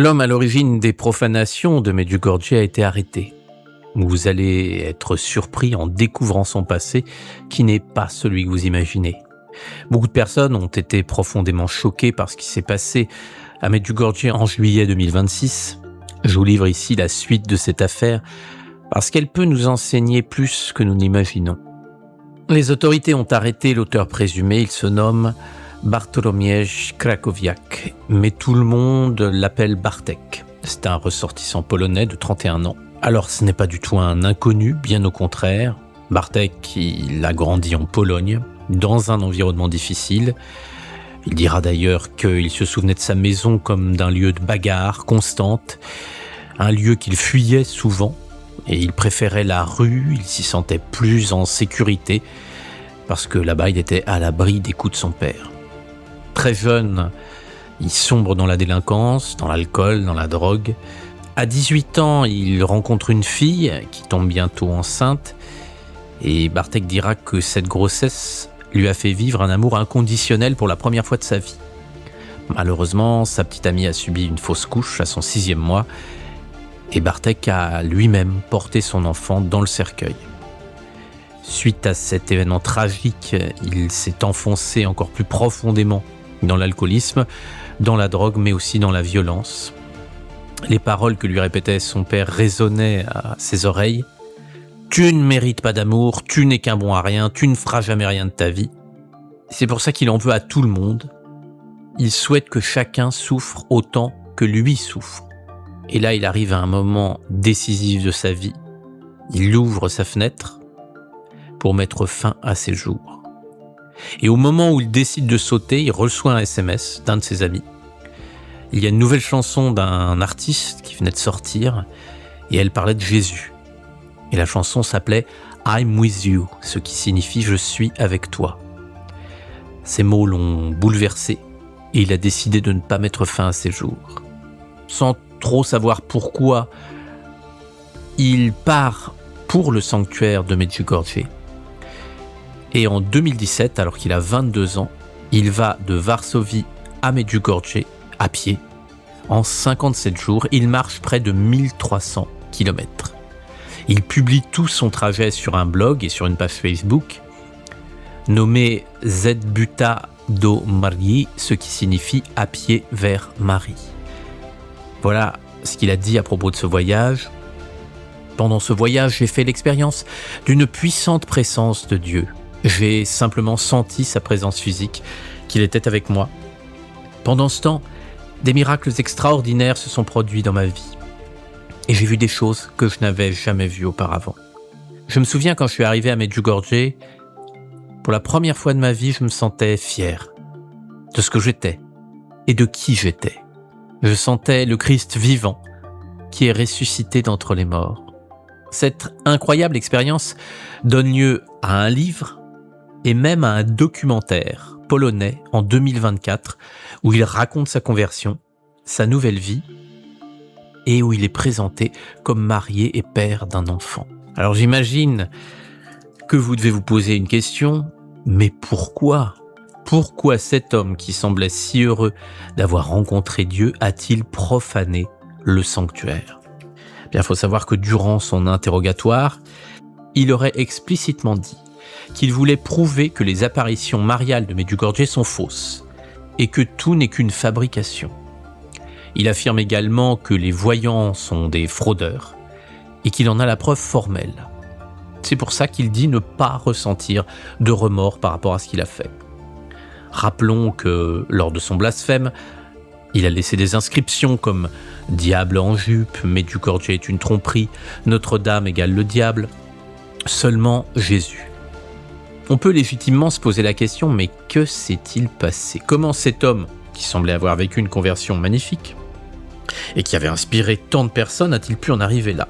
L'homme à l'origine des profanations de Medjugorje a été arrêté. Vous allez être surpris en découvrant son passé qui n'est pas celui que vous imaginez. Beaucoup de personnes ont été profondément choquées par ce qui s'est passé à Medjugorje en juillet 2026. Je vous livre ici la suite de cette affaire parce qu'elle peut nous enseigner plus que nous n'imaginons. Les autorités ont arrêté l'auteur présumé, il se nomme Bartłomiej Krakowiak, mais tout le monde l'appelle Bartek. C'est un ressortissant polonais de 31 ans. Alors ce n'est pas du tout un inconnu, bien au contraire. Bartek, il a grandi en Pologne, dans un environnement difficile. Il dira d'ailleurs qu'il se souvenait de sa maison comme d'un lieu de bagarre constante, un lieu qu'il fuyait souvent, et il préférait la rue, il s'y sentait plus en sécurité, parce que là-bas il était à l'abri des coups de son père. Très jeune, il sombre dans la délinquance, dans l'alcool, dans la drogue. À 18 ans, il rencontre une fille qui tombe bientôt enceinte, et Bartek dira que cette grossesse lui a fait vivre un amour inconditionnel pour la première fois de sa vie. Malheureusement, sa petite amie a subi une fausse couche à son 6e mois, et Bartek a lui-même porté son enfant dans le cercueil. Suite à cet événement tragique, il s'est enfoncé encore plus profondément dans l'alcoolisme, dans la drogue, mais aussi dans la violence. Les paroles que lui répétait son père résonnaient à ses oreilles. « Tu ne mérites pas d'amour, tu n'es qu'un bon à rien, tu ne feras jamais rien de ta vie. » C'est pour ça qu'il en veut à tout le monde. Il souhaite que chacun souffre autant que lui souffre. Et là, il arrive à un moment décisif de sa vie. Il ouvre sa fenêtre pour mettre fin à ses jours. Et au moment où il décide de sauter, il reçoit un SMS d'un de ses amis. Il y a une nouvelle chanson d'un artiste qui venait de sortir et elle parlait de Jésus. Et la chanson s'appelait « I'm with you », ce qui signifie « je suis avec toi ». Ces mots l'ont bouleversé et il a décidé de ne pas mettre fin à ses jours. Sans trop savoir pourquoi, il part pour le sanctuaire de Medjugorje. Et en 2017, alors qu'il a 22 ans, il va de Varsovie à Medjugorje à pied. En 57 jours, il marche près de 1300 km. Il publie tout son trajet sur un blog et sur une page Facebook nommée Zbuta do Marii, ce qui signifie « à pied vers Marie ». Voilà ce qu'il a dit à propos de ce voyage. Pendant ce voyage, j'ai fait l'expérience d'une puissante présence de Dieu. J'ai simplement senti sa présence physique, qu'il était avec moi. Pendant ce temps, des miracles extraordinaires se sont produits dans ma vie. Et j'ai vu des choses que je n'avais jamais vues auparavant. Je me souviens quand je suis arrivé à Medjugorje, pour la première fois de ma vie, je me sentais fier de ce que j'étais et de qui j'étais. Je sentais le Christ vivant qui est ressuscité d'entre les morts. Cette incroyable expérience donne lieu à un livre et même à un documentaire polonais en 2024 où il raconte sa conversion, sa nouvelle vie et où il est présenté comme marié et père d'un enfant. Alors j'imagine que vous devez vous poser une question, mais pourquoi ? Pourquoi cet homme qui semblait si heureux d'avoir rencontré Dieu a-t-il profané le sanctuaire ? Bien, il faut savoir que durant son interrogatoire, il aurait explicitement dit qu'il voulait prouver que les apparitions mariales de Medjugorje sont fausses et que tout n'est qu'une fabrication. Il affirme également que les voyants sont des fraudeurs et qu'il en a la preuve formelle. C'est pour ça qu'il dit ne pas ressentir de remords par rapport à ce qu'il a fait. Rappelons que lors de son blasphème, il a laissé des inscriptions comme « Diable en jupe »,« Medjugorje est une tromperie »,« Notre-Dame égale le diable », seulement Jésus. On peut légitimement se poser la question, mais que s'est-il passé ? Comment cet homme, qui semblait avoir vécu une conversion magnifique et qui avait inspiré tant de personnes, a-t-il pu en arriver là ?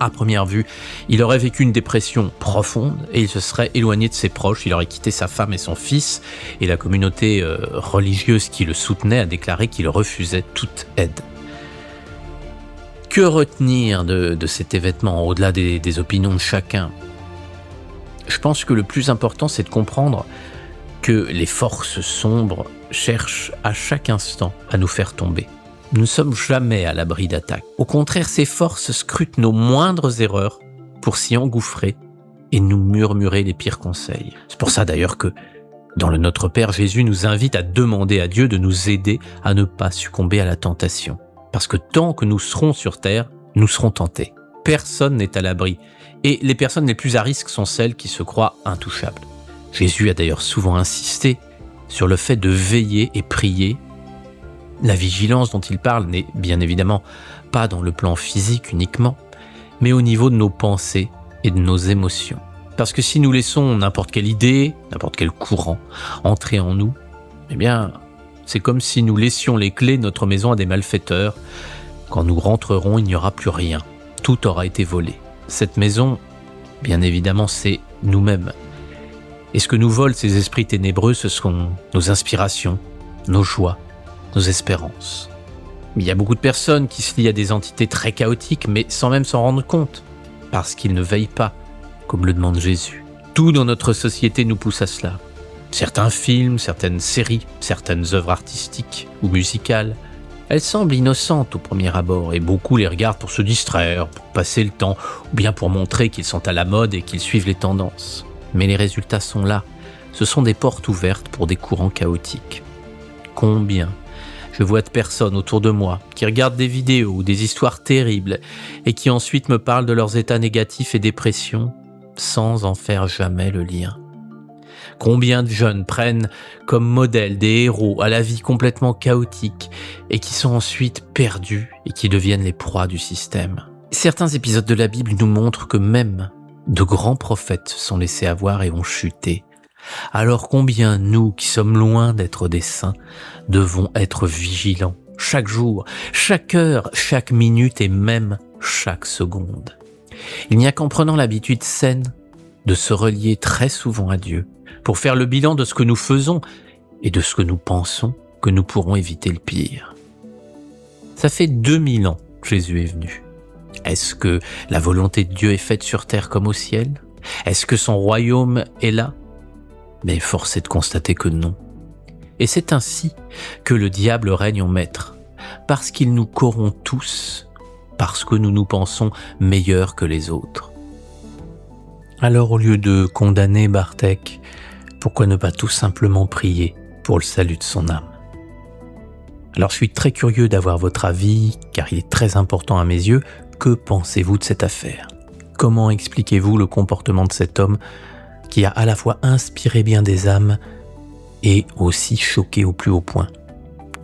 À première vue, il aurait vécu une dépression profonde et il se serait éloigné de ses proches. Il aurait quitté sa femme et son fils et la communauté religieuse qui le soutenait a déclaré qu'il refusait toute aide. Que retenir de cet événement au-delà des opinions de chacun ? Je pense que le plus important, c'est de comprendre que les forces sombres cherchent à chaque instant à nous faire tomber. Nous ne sommes jamais à l'abri d'attaques. Au contraire, ces forces scrutent nos moindres erreurs pour s'y engouffrer et nous murmurer les pires conseils. C'est pour ça d'ailleurs que dans le Notre Père, Jésus nous invite à demander à Dieu de nous aider à ne pas succomber à la tentation. Parce que tant que nous serons sur terre, nous serons tentés. Personne n'est à l'abri. Et les personnes les plus à risque sont celles qui se croient intouchables. Jésus a d'ailleurs souvent insisté sur le fait de veiller et prier. La vigilance dont il parle n'est bien évidemment pas dans le plan physique uniquement, mais au niveau de nos pensées et de nos émotions. Parce que si nous laissons n'importe quelle idée, n'importe quel courant entrer en nous, eh bien, c'est comme si nous laissions les clés de notre maison à des malfaiteurs. Quand nous rentrerons, il n'y aura plus rien. Tout aura été volé. Cette maison, bien évidemment, c'est nous-mêmes. Et ce que nous volent ces esprits ténébreux, ce sont nos inspirations, nos joies, nos espérances. Il y a beaucoup de personnes qui se lient à des entités très chaotiques, mais sans même s'en rendre compte, parce qu'ils ne veillent pas, comme le demande Jésus. Tout dans notre société nous pousse à cela. Certains films, certaines séries, certaines œuvres artistiques ou musicales, elles semblent innocentes au premier abord et beaucoup les regardent pour se distraire, pour passer le temps ou bien pour montrer qu'ils sont à la mode et qu'ils suivent les tendances. Mais les résultats sont là. Ce sont des portes ouvertes pour des courants chaotiques. Combien je vois de personnes autour de moi qui regardent des vidéos ou des histoires terribles et qui ensuite me parlent de leurs états négatifs et dépression sans en faire jamais le lien. Combien de jeunes prennent comme modèle des héros à la vie complètement chaotique et qui sont ensuite perdus et qui deviennent les proies du système. Certains épisodes de la Bible nous montrent que même de grands prophètes se sont laissés avoir et ont chuté. Alors combien nous, qui sommes loin d'être des saints, devons être vigilants chaque jour, chaque heure, chaque minute et même chaque seconde. Il n'y a qu'en prenant l'habitude saine de se relier très souvent à Dieu pour faire le bilan de ce que nous faisons et de ce que nous pensons que nous pourrons éviter le pire. Ça fait 2000 ans que Jésus est venu. Est-ce que la volonté de Dieu est faite sur terre comme au ciel? Est-ce que son royaume est là? Mais force est de constater que non. Et c'est ainsi que le diable règne en maître, parce qu'il nous corrompt tous, parce que nous nous pensons meilleurs que les autres. Alors au lieu de condamner Bartek, pourquoi ne pas tout simplement prier pour le salut de son âme? Alors je suis très curieux d'avoir votre avis, car il est très important à mes yeux. Que pensez-vous de cette affaire? Comment expliquez-vous le comportement de cet homme qui a à la fois inspiré bien des âmes et aussi choqué au plus haut point?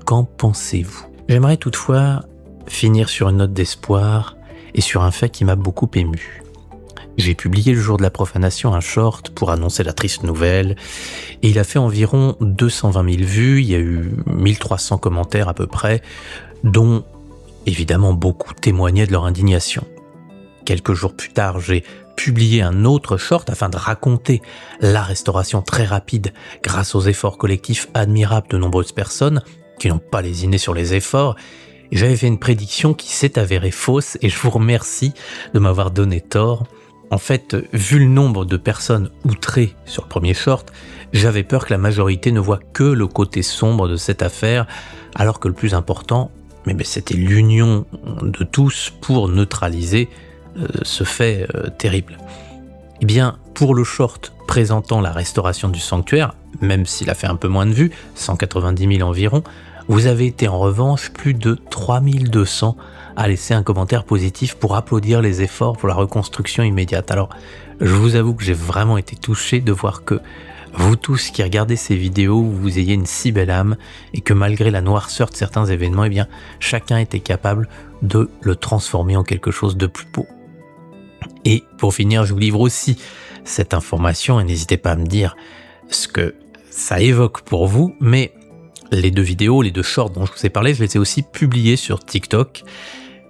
Qu'en pensez-vous? J'aimerais toutefois finir sur une note d'espoir et sur un fait qui m'a beaucoup ému. J'ai publié le jour de la profanation un short pour annoncer la triste nouvelle et il a fait environ 220 000 vues, il y a eu 1300 commentaires à peu près, dont évidemment beaucoup témoignaient de leur indignation. Quelques jours plus tard, j'ai publié un autre short afin de raconter la restauration très rapide grâce aux efforts collectifs admirables de nombreuses personnes qui n'ont pas lésiné sur les efforts. Et j'avais fait une prédiction qui s'est avérée fausse et je vous remercie de m'avoir donné tort. En fait, vu le nombre de personnes outrées sur le premier short, j'avais peur que la majorité ne voie que le côté sombre de cette affaire, alors que le plus important, c'était l'union de tous pour neutraliser ce fait terrible. Eh bien, pour le short présentant la restauration du sanctuaire, même s'il a fait un peu moins de vues, 190 000 environ, vous avez été en revanche plus de 3200 à laisser un commentaire positif pour applaudir les efforts pour la reconstruction immédiate. Alors, je vous avoue que j'ai vraiment été touché de voir que vous tous qui regardez ces vidéos, vous ayez une si belle âme et que malgré la noirceur de certains événements, eh bien, chacun était capable de le transformer en quelque chose de plus beau. Et pour finir, je vous livre aussi cette information et n'hésitez pas à me dire ce que ça évoque pour vous, mais les deux vidéos, les deux shorts dont je vous ai parlé, je les ai aussi publiés sur TikTok.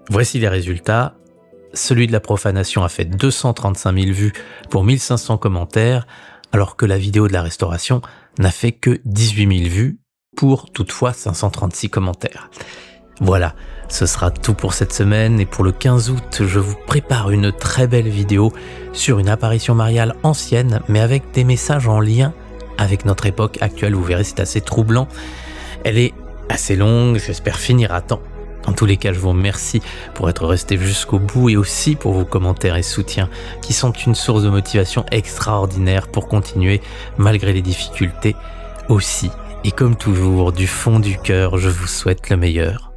Voici les résultats. Celui de la profanation a fait 235 000 vues pour 1500 commentaires, alors que la vidéo de la restauration n'a fait que 18 000 vues pour toutefois 536 commentaires. Voilà, ce sera tout pour cette semaine et pour le 15 août, je vous prépare une très belle vidéo sur une apparition mariale ancienne, mais avec des messages en lien avec notre époque actuelle. Vous verrez, c'est assez troublant. Elle est assez longue, j'espère finir à temps. En tous les cas, je vous remercie pour être resté jusqu'au bout et aussi pour vos commentaires et soutiens qui sont une source de motivation extraordinaire pour continuer malgré les difficultés aussi. Et comme toujours, du fond du cœur, je vous souhaite le meilleur.